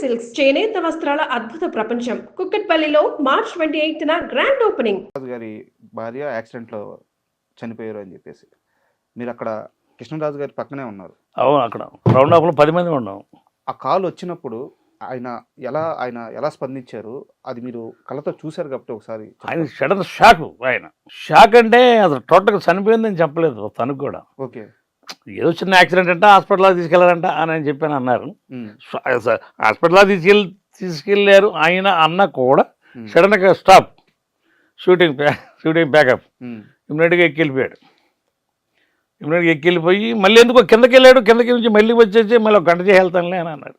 Silks చేనేత వస్త్రాల అద్భుత ప్రపంచం. కుక్కట్పల్లిలో మార్చ్ 28న గ్రాండ్ ఓపెనింగ్. రాజు గారి భార్య యాక్సిడెంట్లో చనిపోయారు అని చెప్పేసి మీరు అక్కడ కృష్ణరాజు గారి పక్కనే ఉన్నారు. అవును, అక్కడ రౌండ్ అప్లో 10 మంది ఉన్నాం. ఆ కాల్ వచ్చినప్పుడు ఆయన ఎలా స్పందించారు అది మీరు కళ్ళతో చూశారు కాబట్టి ఒకసారి ఆయన సడన్ షాక్ అంటే అసలు టోటల్గా చనిపోయిందని చెప్పలేదు తనకు కూడా. ఓకే, ఏదో చిన్న యాక్సిడెంట్ అంటే హాస్పిటల్కి తీసుకెళ్లారంట అని చెప్పాను అన్నారు. హాస్పిటల్కి తీసుకెళ్ళారు ఆయన అన్న కూడా సడన్గా స్టాప్ షూటింగ్ బ్యాకప్ ఇమ్మీడియట్గా ఎక్కిపోయి మళ్ళీ ఎందుకో కిందకి వెళ్ళాడు. కిందకి నుంచి మళ్ళీ వచ్చేసి మళ్ళీ ఒక గంట చేసి వెళ్తానులే అని అన్నాడు.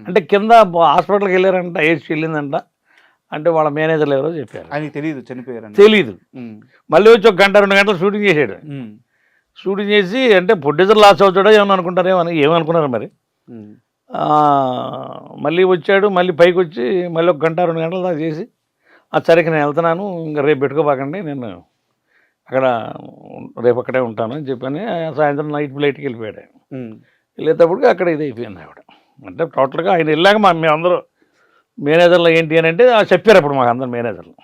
అంటే కింద హాస్పిటల్కి వెళ్ళారంట, ఏసి వెళ్ళిందంట. అంటే వాళ్ళ మేనేజర్లు ఎవరో చెప్పారు, ఆయనకి తెలియదు చనిపోయారు తెలీదు. మళ్ళీ వచ్చి ఒక గంట 2 గంటలు షూటింగ్ చేశాడు. షూటింగ్ చేసి అంటే ప్రొడ్యూసర్ లాస్ అవుతాడో ఏమనుకున్నారో మరి. మళ్ళీ వచ్చాడు, మళ్ళీ పైకి వచ్చి మళ్ళీ ఒక గంట 2 గంటలు దాకా చేసి సరికి నేను వెళ్తున్నాను, ఇంకా రేపు పెట్టుకోబాకండి, నేను అక్కడ రేపు అక్కడే ఉంటాను అని చెప్పని సాయంత్రం నైట్ ఫ్లైట్కి వెళ్ళిపోయాడు. వెళ్ళేటప్పటికి అక్కడ ఇది అయిపోయింది ఆవిడ. అంటే టోటల్గా ఆయన వెళ్ళాక మేమందరూ మేనేజర్లు ఏంటి అని అంటే చెప్పారు అప్పుడు మాకు అందరు మేనేజర్లు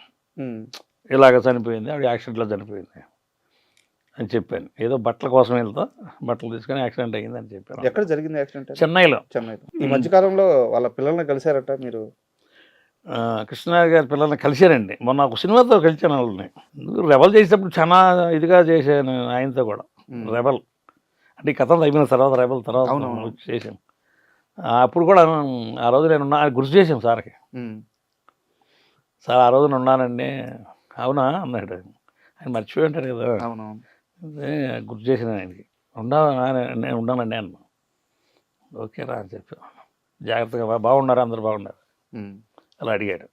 ఇలాగ చనిపోయింది, ఆవిడ యాక్సిడెంట్లో చనిపోయింది అని చెప్పాను. ఏదో బట్టల కోసం వెళ్తా బట్టలు తీసుకొని యాక్సిడెంట్ అయ్యింది అని చెప్పాను. ఎక్కడ జరిగింది యాక్సిడెంట్? చెన్నైలో. ఈ మధ్యకాలంలో వాళ్ళ పిల్లల్ని కలిశారట మీరు? కృష్ణరాజు గారి పిల్లల్ని కలిశారండి. మొన్న ఒక సినిమాతో కలిసాను వాళ్ళని. రెబల్ చేసేటప్పుడు చాలా ఇదిగా చేశాను ఆయనతో కూడా. రెబల్ అంటే ఈ కథలు అయిపోయిన తర్వాత రెబల్ తర్వాత చేశాను. అప్పుడు కూడా ఆ రోజు నేను గుర్తు చేశాను సార్కి. సార్ ఆ రోజు ఉన్నానండి. అవునా అన్నాడు. ఆయన మర్చిపోయి ఉంటాడు కదా. గుర్తు చేశాను ఆయనకి. నేను ఉన్నానండి అన్న. ఓకే రా అని చెప్పి జాగ్రత్తగా బాగున్నారు, అందరు బాగున్నారు అలా అడిగాడు.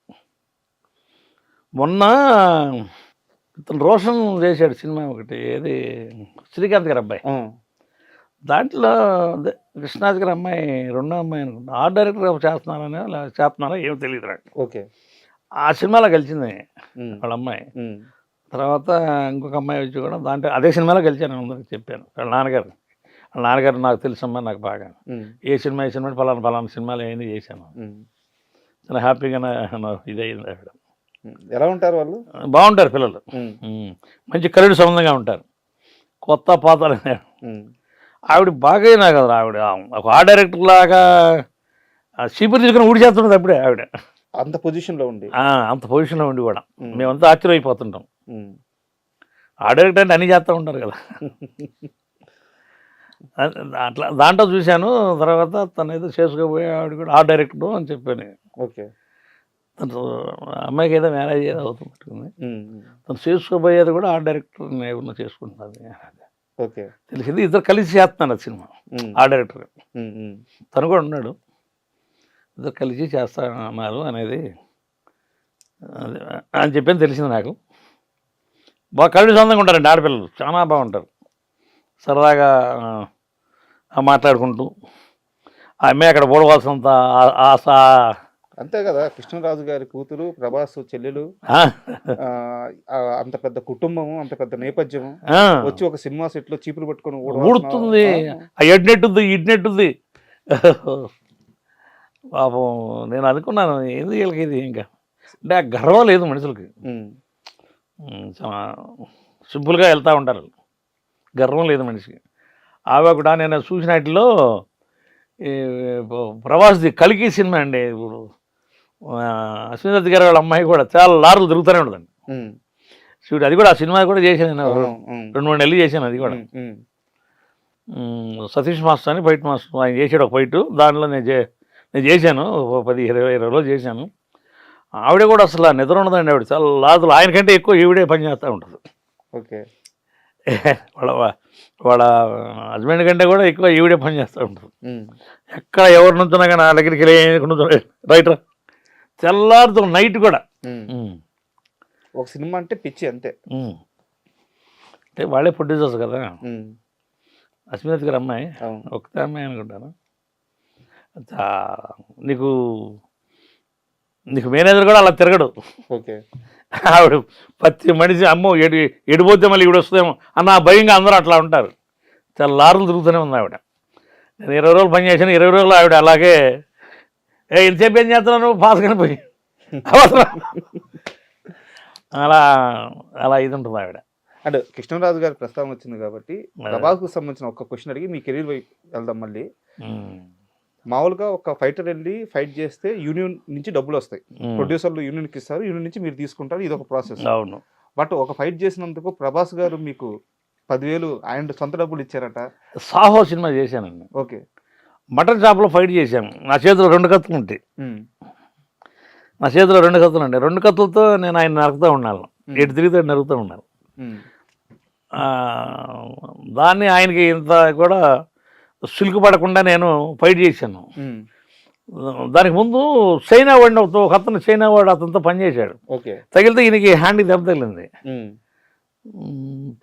మొన్న ఇతను రోషన్ చేశాడు సినిమా ఒకటి, ఏది శ్రీకాంత్ గారి అబ్బాయి. దాంట్లో కృష్ణరాజు గారి అమ్మాయి రెండో అమ్మాయి అనుకుంటా. ఆర్ట్ డైరెక్టర్ చేస్తున్నారా ఏమో తెలియదు నాకు. ఓకే, ఆ సినిమాలో కలిసింది వాళ్ళ అమ్మాయి. తర్వాత ఇంకొక అమ్మాయి వచ్చి కూడా దాంట్లో అదే సినిమాలో కలిసాను. అందరికి చెప్పాను. వాళ్ళ నాన్నగారు నాకు తెలుసమ్మా, నాకు బాగా ఏ సినిమా పలానా సినిమాలు ఏమైంది చేశాను. చాలా హ్యాపీగా ఇదయింది. ఆవిడ ఎలా ఉంటారు వాళ్ళు? బాగుంటారు పిల్లలు, మంచి కరుడు సంబంధంగా ఉంటారు. కొత్త పాత ఆవిడ బాగా నాకు కదా. ఆవిడ ఒక ఆర్ట్ డైరెక్టర్ లాగా చీపురు తీసుకుని ఊడి చేస్తుంటుంది అప్పుడే ఆవిడ. అంత పొజిషన్లో ఉండి కూడా మేమంతా ఆశ్చర్యమైపోతుంటాం. ఆర్ట్ డైరెక్టర్ అంటే అన్నీ చేస్తూ ఉంటారు కదా. అట్లా దాంట్లో చూశాను. తర్వాత తను ఏదో చేసుకోబోయే ఆవిడ కూడా ఆర్ట్ డైరెక్టర్ అని చెప్పాను. ఓకే, తను అమ్మాయికి ఏదో మ్యారేజ్ ఏదో అవుతుంది. తను చేసుకోబోయేది కూడా ఆర్ట్ డైరెక్టర్ ఏమన్నా చేసుకుంటున్నది. ఓకే, తెలిసింది. ఇద్దరు కలిసి చేస్తున్నాను అది సినిమా. ఆర్ట్ డైరెక్టర్ తను కూడా ఉన్నాడు. ఇద్దరు కలిసి చేస్తున్నారు అనేది అని చెప్పని తెలిసింది నాకు. బాగా కళ్ళు సొంతంగా ఉంటారండి ఆడపిల్లలు, చాలా బాగుంటారు. సరదాగా మాట్లాడుకుంటూ ఆ అమ్మాయి అక్కడ పోడవలసినంత ఆశ. అంతే కదా, కృష్ణరాజు గారి కూతురు, ప్రభాస్ చెల్లెలు, అంత పెద్ద కుటుంబము, అంత పెద్ద నేపథ్యము వచ్చి ఒక సినిమా సెట్ లో చీపులు పట్టుకొని ఊడుతుంది. ఇడ్నెట్టుంది పాపం. నేను అనుకున్నాను ఏంది వీళ్ళకి ఇది, ఇంకా అంటే ఆ గర్వం లేదు మనుషులకి. చాలా సింపుల్గా వెళ్తూ ఉంటారు, గర్వం లేదు మనిషికి. ఆమె కూడా నేను చూసిన వాటిలో ప్రభాస్ది కల్కి సినిమా అండి. ఇప్పుడు అశ్విని గారి వాళ్ళ అమ్మాయి కూడా చాలా లారీలు తిరుగుతూనే ఉండదండి. చూడు అది కూడా ఆ సినిమా కూడా చేశాను నేను 2-3 నెలలు చేశాను. అది కూడా సతీష్ మాస్టర్ అని ఫైట్ మాస్టర్ ఆయన చేసాడు ఒక ఫైట్. దానిలో నేను చేశాను 10-20 రోజులు చేశాను. ఆవిడ కూడా అసలు నిద్ర ఉండదండి. ఆవిడ చాలా లాదులు, ఆయనకంటే ఎక్కువ ఈవిడే పని చేస్తూ ఉంటుంది. ఓకే, వాళ్ళ హస్బెండ్ కంటే కూడా ఎక్కువ ఈవిడే పని చేస్తూ ఉంటుంది. ఎక్కడ ఎవరు నుంచున్నా కానీ నా దగ్గరికి రైట్ తెల్లారుతో నైట్ కూడా. ఒక సినిమా అంటే పిచ్చి అంతే. అంటే వాళ్ళే ప్రొడ్యూసర్స్ కదా. అశ్విని గారి అమ్మాయి ఒకటే అమ్మాయి అనుకుంటాను. నీకు మేనేజర్ కూడా అలా తిరగడు. ఓకే, ఆవిడ ప్రతి మనిషి అమ్మో ఎడిపోతే మళ్ళీ ఈవిడ వస్తుందేమో అన్న భయంగా అందరూ అట్లా ఉంటారు. చాలా లారులు తిరుగుతూనే ఉంది ఆవిడ. నేను 20 రోజులు పని చేశాను. 20 రోజులు ఆవిడ అలాగే ఎంతసేపు ఏం చేస్తున్నావు పాస్ కనిపోయి అవసరం అలా అలా ఇది ఉంటుంది ఆవిడ. అంటే కృష్ణరాజు గారి ప్రస్తావన వచ్చింది కాబట్టి ప్రభాస్కు సంబంధించిన ఒక క్వశ్చన్ అడిగి మీ కెరీర్ వైపు వెళ్దాం. మళ్ళీ మామూలుగా ఒక ఫైటర్ వెళ్ళి ఫైట్ చేస్తే యూనియన్ నుంచి డబ్బులు వస్తాయి, ప్రొడ్యూసర్లు యూనియన్కి ఇస్తారు, యూనియన్ నుంచి మీరు తీసుకుంటారు, ఇది ఒక ప్రాసెస్. అవును. బట్ ఒక ఫైట్ చేసినందుకు ప్రభాస్ గారు మీకు 10,000 ఆయన సొంత డబ్బులు ఇచ్చారట. సాహో సినిమా చేశానండి. ఓకే. మటన్ షాప్లో ఫైట్ చేశాను. నా చేతిలో 2 కత్తులు ఉంటాయి. నా చేతిలో 2 కత్తులు ఉంటాయి. 2 కత్తులతో నేను ఆయన నరుకుతూ ఉన్నాను, ఎటు తిరిగితే నరుకుతూ ఉన్నాను. దాన్ని ఆయనకి ఇంత కూడా సిల్క్ పడకుండా నేను ఫైట్ చేశాను. దానికి ముందు చైనా వాడిని ఒక అతను చైనా వాడు అతనితో పనిచేశాడు. తగిలితే ఈయనకి హ్యాండ్కి దెబ్బ తగిలింది.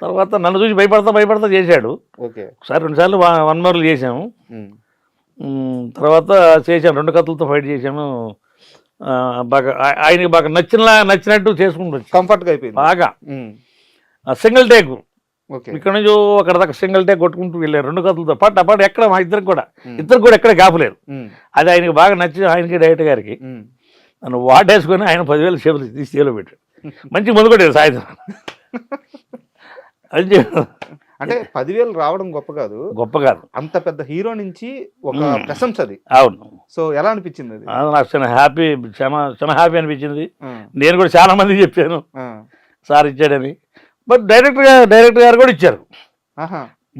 తర్వాత నన్ను చూసి భయపడతా చేశాడు. ఒకసారి 2 సార్లు 1 మోర్లు చేశాము. తర్వాత చేశాను, 2 కత్తులతో ఫైట్ చేశాము. బాగా ఆయనకి బాగా నచ్చినట్టు చేసుకుంటూ కంఫర్ట్గా అయిపోయింది బాగా. సింగిల్ టేక్ ఇక్కడ నుంచి అక్కడ దాకా సింగిల్ టేక్ కొట్టుకుంటూ వెళ్ళారు 2 కత్తులతో పాటు ఎక్కడ మా ఇద్దరికి కూడా ఎక్కడ కాపులేదు. అది ఆయనకి బాగా నచ్చి ఆయనకి డైరెక్టర్ గారికి నన్ను వాటేసుకొని ఆయన 10,000 చేపలు తీసి చేలో పెట్టాడు. మంచి ముందు కొట్టాడు సాయంత్రం. అది అంటే 10,000 రావడం గొప్ప కాదు, అంత పెద్ద హీరో నుంచి ఒక ప్రశంస అది. అవును. సో ఎలా అనిపించింది అది? నాకు చాలా హ్యాపీ అనిపించింది. నేను కూడా చాలా మందికి చెప్పాను సార్ ఇచ్చాడని. బట్ డైరెక్టర్ గారు కూడా ఇచ్చారు.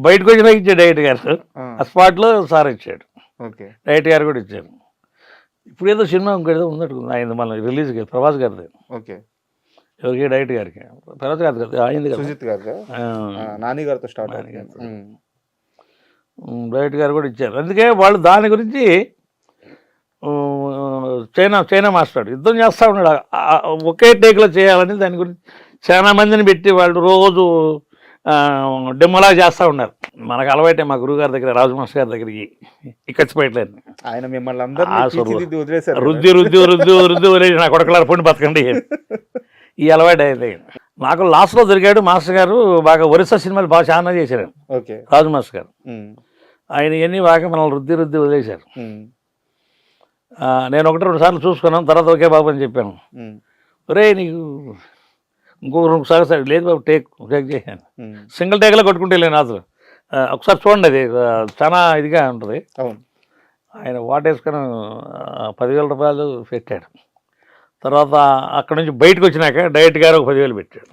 బయటకు వచ్చినా ఇచ్చాడు డైరెక్టర్ గారు, ఆ స్పాట్లో సార్ ఇచ్చాడు. డైరెక్టర్ గారు కూడా ఇచ్చారు. ఇప్పుడు ఏదో సినిమా ఇంకేదో ఉన్నట్టు అయింది మళ్ళీ రిలీజ్కి, ప్రభాస్ గారిది. ఎవరికి? డైరెక్టర్ గారికి. ప్రభాస్ గారి కదా అయింది కదా, సుజిత్ గారు నాని గారితో స్టార్ట్. డైరెక్టర్ గారు కూడా ఇచ్చారు. అందుకే వాళ్ళు దాని గురించి చైనా మాస్టర్ యుద్ధం చేస్తూ ఉన్నాడు, ఒకే టేక్లో చేయాలని దాని గురించి చాలా మందిని పెట్టి వాళ్ళు రోజు డెమోలా చేస్తూ ఉన్నారు. మనకు అలవాటే మా గురువు గారి దగ్గర, రాజు మాస్టర్ గారి దగ్గరికి ఇక్కచ్చిపోయట్లేదు. ఆయన మిమ్మల్ని అందరూ రుద్ది వదిలేసి నా కొడకలారు పొండి బతకండి ఈ అలవాటు అయితే. నాకు లాస్ట్లో దొరికాడు మాస్టర్ గారు. బాగా ఒరిస్సా సినిమాలు బాగా చాలా చేశారు రాజు మాస్టర్ గారు. ఆయన ఇవన్నీ బాగా మనల్ని రుద్ది వదిలేశారు. నేను 1-2 సార్లు చూసుకున్నాను, తర్వాత ఒకే బాబు అని చెప్పాను. ఒరే నీకు ఇంకొక 2 సార్లు లేదు బాబు టేక్ చేశాను. సింగిల్ టేక్లో కొట్టుకుంటే లేను అసలు. ఒకసారి చూడండి, అది చాలా ఇదిగా ఉంటుంది. ఆయన వాటేసుకొని 10,000 రూపాయలు పెట్టాడు. తర్వాత అక్కడ నుంచి బయటకు వచ్చినాక డైరెక్ట్ గారు ఒక 10,000 పెట్టాడు.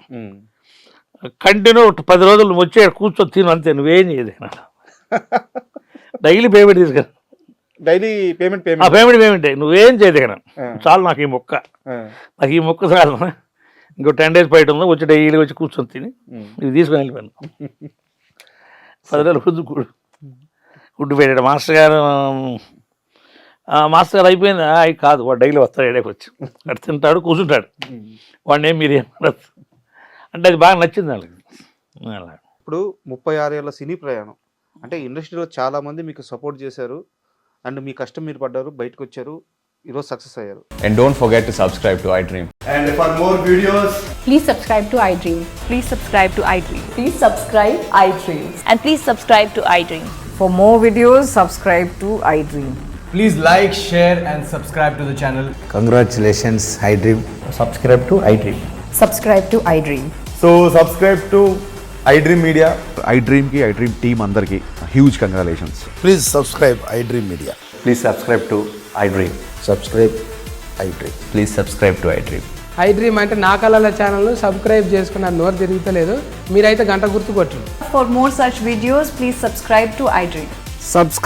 కంటిన్యూ 10 రోజులు వచ్చే కూర్చొని తిను అంతే, నువ్వేం చేయదు. డైలీ పేమెంట్ తీసుకురా, డైలీ పేమెంట్ నువ్వేం చేయదు ఇక్కడ, చాలు నాకు ఈ మొక్క చాలు. ఇంకో 10 days బయట ఉందో వచ్చి డైలీ వచ్చి కూర్చొని తిని ఇది తీసుకొని వెళ్ళిపోయాను. 10,000 గుడ్డు పెట్టాడు మాస్టర్ గారు. అయిపోయింది కాదు, వాడు డైలీ వస్తాడు, ఏడాకి వచ్చి అటు తింటాడు కూర్చుంటాడు, వాడిని ఏం మీరు ఏమన్నారు అంటే అది బాగా నచ్చింది వాళ్ళకి. అలా ఇప్పుడు 36 ఏళ్ళ సినీ ప్రయాణం అంటే ఇండస్ట్రీలో చాలా మంది మీకు సపోర్ట్ చేశారు, అండ్ మీ కష్టం మీరు పడ్డారు, బయటకు వచ్చారు, ఈరోజు సక్సెస్ అయ్యారు. And don't forget to subscribe to iDream. And for more videos, please subscribe to iDream. Please subscribe to iDream. Please subscribe iDream. And please subscribe to iDream. For more videos, subscribe to iDream. please like, share and subscribe to the channel. Congratulations, iDream. Subscribe to iDream. Subscribe to iDream. So subscribe to iDream Media. iDream ki iDream team andarki huge congratulations. Please subscribe iDream Media. Please subscribe to iDream. Subscribe iDream. Please subscribe to iDream. iDream అంటే నా కళల channel subscribe చేసుకున్న నోరు తిరుగుతలేదు, మీరైతే గంట గుర్తు కొట్టండి. For more such videos, please subscribe to iDream. Subscribe.